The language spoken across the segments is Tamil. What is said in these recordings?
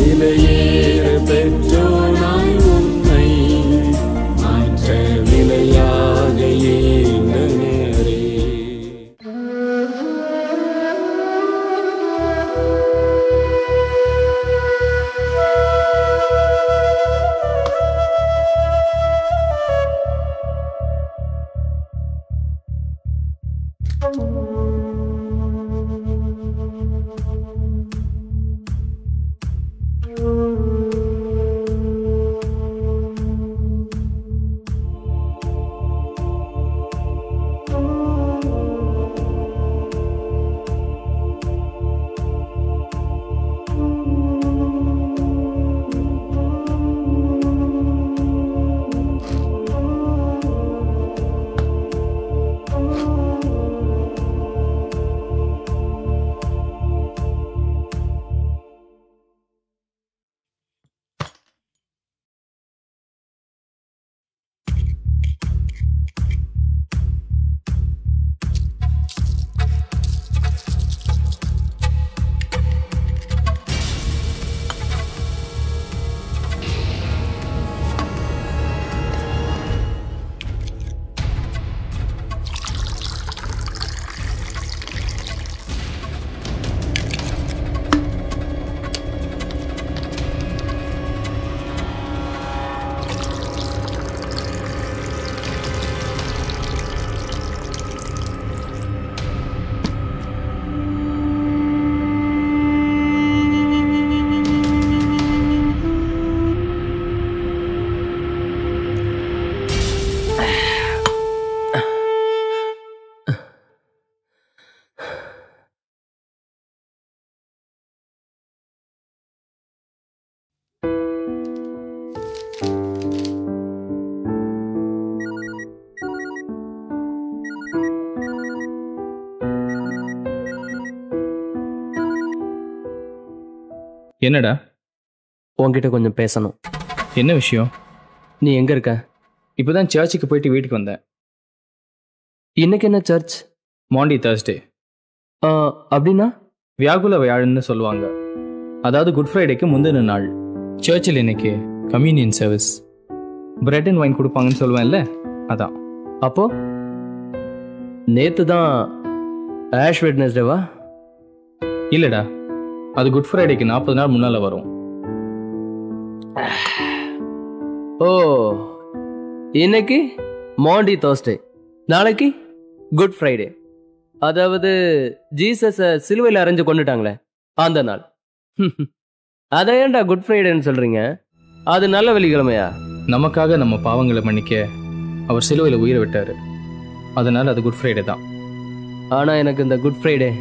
விலையேற பெற்றோனாய் உன்னை மாற்ற விலையாக ஏந்தனரே. என்னடா? உன்கிட்ட கொஞ்சம் பேசணும். என்ன விஷயம்? நீ எங்க இருக்க? இப்போதான் சர்ச்சுக்கு போயிட்டு வீட்டுக்கு வந்தேன். இன்னைக்கு என்ன சர்ச்? மாண்டி தர்ஸ்டே. அப்படின்னா? வியாகுல வியாழன்னு சொல்லுவாங்க. அதாவது குட் ஃப்ரைடேக்கு முந்தின நாள். சர்ச்சில் இன்னைக்கு communion service. Bread and wine கொடுப்பாங்கன்னு சொல்லுவேன்ல, அதான். அப்போ நேத்து தான் ஆஷ் வெட்னஸ்டேவா? இல்லடா, அது குட் ஃப்ரைடேக்கு 40 நாள் முன்னால வரும். ஓ, இன்னைக்கு மாண்டி தர்ஸ்டே, நாளைக்கு குட் ஃப்ரைடே. அதாவது ஜீசஸ சிலுவையில் அரைஞ்சு கொண்டுட்டாங்களே அந்த நாள். அதை ஏன்டா குட் ஃப்ரைடேன்னு சொல்றீங்க? அது நல்ல வெள்ளிக்கிழமையா? நமக்காக நம்ம பாவங்களை மன்னிக்க அவர் சிலுவையில் உயிரை விட்டாரு. அதனால அது குட் ஃப்ரைடே தான். ஆனா எனக்கு இந்த good Friday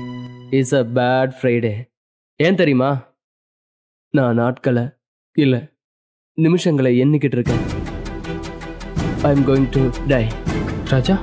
is a bad Friday. ஏன் தெரியுமா? நான் நாட்களை இல்ல நிமிஷங்களை எண்ணிக்கிட்டு இருக்கேன். I am going to die. Raja,